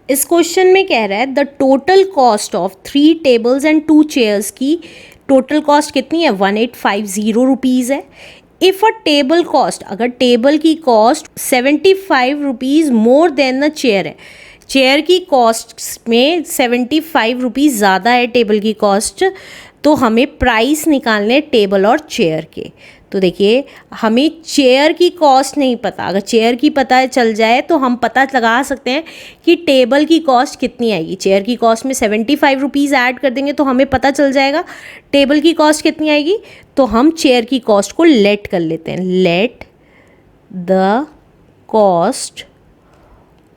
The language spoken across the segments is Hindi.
इस क्वेश्चन में कह रहा है the total cost of 3 tables and 2 chairs की टोटल कॉस्ट कितनी है 1850 रुपीज़ है। इफ़ अ टेबल कॉस्ट, अगर टेबल की cost 75 rupees more than the chair है, चेयर की कॉस्ट में 75 रुपीज़ ज़्यादा है टेबल की कॉस्ट, तो हमें प्राइस निकालने टेबल और चेयर के। तो देखिए हमें चेयर की कॉस्ट नहीं पता, अगर चेयर की पता चल जाए तो हम पता लगा सकते हैं कि टेबल की कॉस्ट कितनी आएगी। चेयर की कॉस्ट में 75 रुपीज़ ऐड कर देंगे तो हमें पता चल जाएगा टेबल की कॉस्ट कितनी आएगी। तो हम चेयर की कॉस्ट को लेट कर लेते हैं, let the cost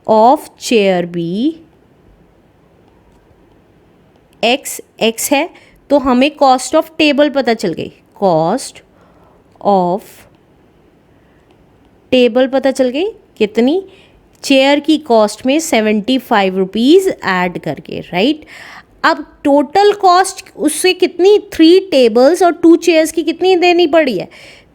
of chair be X, X है तो हमें कॉस्ट ऑफ टेबल पता चल गई, कॉस्ट ऑफ टेबल पता चल गई कितनी, चेयर की कॉस्ट में 75 रुपीज़ ऐड करके, राइट। अब टोटल कॉस्ट उससे कितनी, 3 टेबल्स और 2 चेयर्स की कितनी देनी पड़ी है,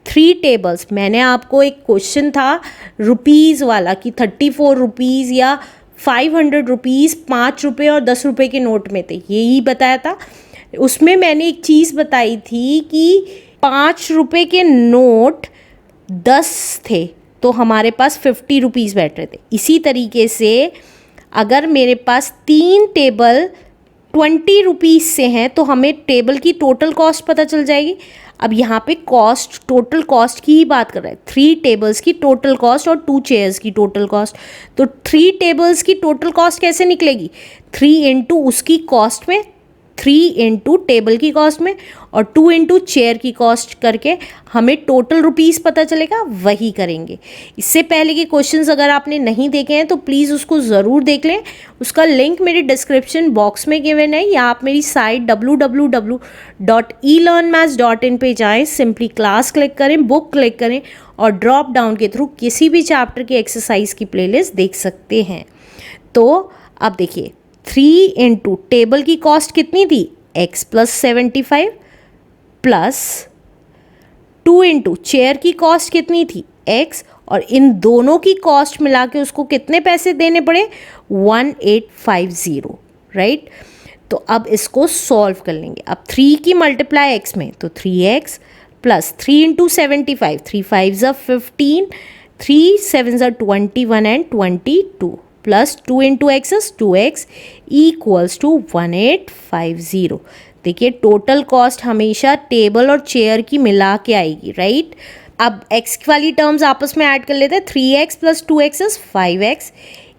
3 टेबल्स। मैंने आपको एक क्वेश्चन था रुपीज़ वाला कि 34 रुपीज़ या 500 रुपीज़ 5 रुपये और 10 रुपये के नोट में थे, यही बताया था। उसमें मैंने एक चीज़ बताई थी कि 5 रुपये के नोट 10 थे तो हमारे पास 50 रुपीज़ बैठ रहे थे। इसी तरीके से अगर मेरे पास 3 टेबल 20 रुपीज़ से हैं तो हमें टेबल की टोटल कॉस्ट पता चल जाएगी। अब यहाँ पे कॉस्ट, टोटल कॉस्ट की ही बात कर रहे हैं, 3 टेबल्स की टोटल कॉस्ट और 2 चेयर्स की टोटल कॉस्ट। तो 3 टेबल्स की टोटल कॉस्ट कैसे निकलेगी, 3 इंटू उसकी कॉस्ट में, 3 इंटू टेबल की कॉस्ट में और 2 इंटू चेयर की कॉस्ट करके हमें टोटल रुपीज़ पता चलेगा, वही करेंगे। इससे पहले के क्वेश्चंस अगर आपने नहीं देखे हैं तो प्लीज़ उसको ज़रूर देख लें, उसका लिंक मेरे डिस्क्रिप्शन बॉक्स में गिवन है, या आप मेरी साइट www.elearnmaths.in पे जाएं, सिंपली क्लास क्लिक करें, बुक क्लिक करें और ड्रॉप डाउन के थ्रू किसी भी चैप्टर की एक्सरसाइज की प्लेलिस्ट देख सकते हैं। तो अब देखिए 3 इंटू टेबल की कॉस्ट कितनी थी, x plus 75 plus 2 into chair की कॉस्ट कितनी थी, x, और इन दोनों की कॉस्ट मिला के उसको कितने पैसे देने पड़े 1850, राइट। तो अब इसको सॉल्व कर लेंगे। अब 3 की मल्टीप्लाई x में तो 3x प्लस 3 इंटू 75, 3 5 ज़ा 15, 3 7 ज़ा 21 and 22 plus 2 into X 2x equals to 1850। देखिए टोटल कॉस्ट हमेशा टेबल और चेयर की मिला के आएगी, राइट। अब x वाली टर्म्स आपस में ऐड कर लेते हैं, 3x plus 2x 5x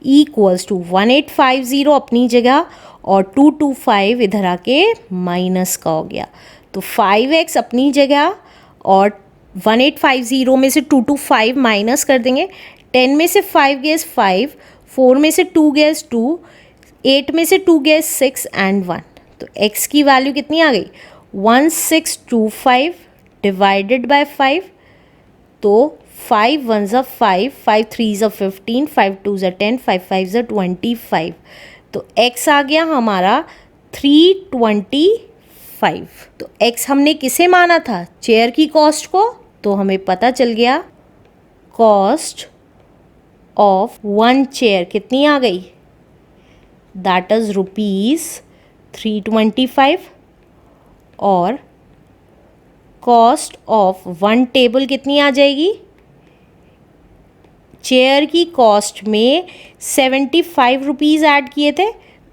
equals to 1850 अपनी जगह और 225 इधर आके माइनस का हो गया, तो 5x अपनी जगह और 1850 में से 225 माइनस कर देंगे, 10 में से 5 गए 5, 4 में से 2 गए 2, 8 में से 2 गए 6 एंड 1, तो x की वैल्यू कितनी आ गई 1625 डिवाइडेड बाय 5, तो 5 1 ज़ा 5, 5 3 ज़ा 15, 5 2 ज़ा 10, 5 5 ज़ा 25, तो x आ गया हमारा 325। तो x हमने किसे माना था, चेयर की कॉस्ट को, तो हमें पता चल गया कॉस्ट ऑफ 1 चेयर कितनी आ गई, दैट इज ₹325, और कॉस्ट ऑफ 1 टेबल कितनी आ जाएगी, चेयर की कॉस्ट में 75 रुपीज़ ऐड किए थे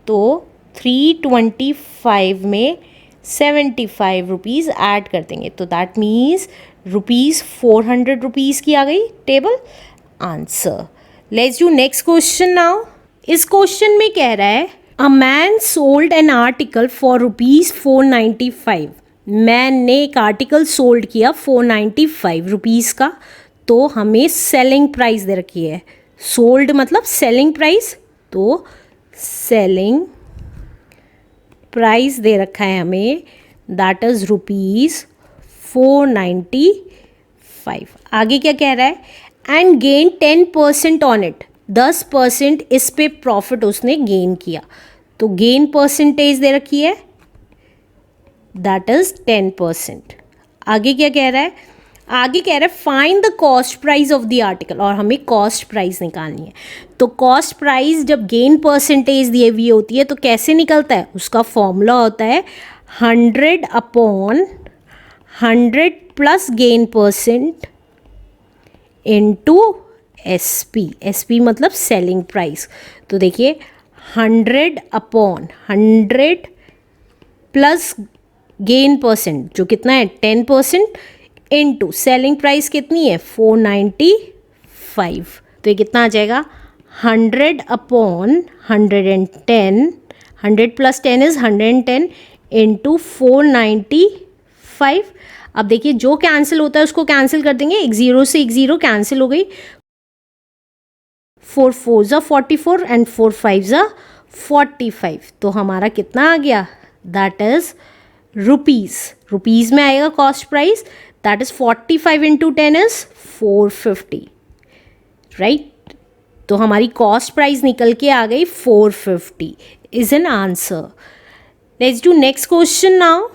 तो 325 में 75 रुपीज़ ऐड कर देंगे, तो दैट मीन्स ₹400 रुपीज़ की आ गई table. Answer. Let's do next question now. इस क्वेश्चन में कह रहा है a man sold an article for ₹495। Man ने एक आर्टिकल सोल्ड किया 495 रुपीज़ का, तो हमें सेलिंग प्राइस दे रखी है, सोल्ड मतलब सेलिंग प्राइस, तो सेलिंग प्राइस दे रखा है हमें, दैट इज़ ₹495। आगे क्या कह रहा है, एंड गेन 10% ऑन इट, 10% इस पे प्रॉफिट उसने गेन किया, तो गेन परसेंटेज दे रखी है, दैट इज 10%। आगे क्या कह रहा है, आगे कह रहा है find the cost price of the article, और हमें कॉस्ट प्राइस निकालनी है। तो कॉस्ट प्राइस जब गेन परसेंटेज दी हुई होती है तो कैसे निकलता है, उसका फॉर्मूला होता है 100 upon 100 plus gain percent into SP। SP मतलब सेलिंग प्राइस। तो देखिए 100 अपॉन 100 प्लस गेन परसेंट जो कितना है 10% इनटू सेलिंग प्राइस कितनी है 495। तो ये कितना आ जाएगा 100 अपॉन 110, 100 प्लस 10 इज 110 इंटू 495। अब देखिए जो कैंसिल होता है उसको कैंसिल कर देंगे, एक जीरो से एक जीरो कैंसिल हो गई, 4 4 ज़ा 44 एंड 4 5 ज़ा 45। तो हमारा कितना आ गया, दैट इज रुपीज़, रुपीज़ में आएगा cost price, that is 45 into 10 is 450, right. तो हमारी कॉस्ट प्राइस निकल के आ गई 450 is an answer. Let's do next question now.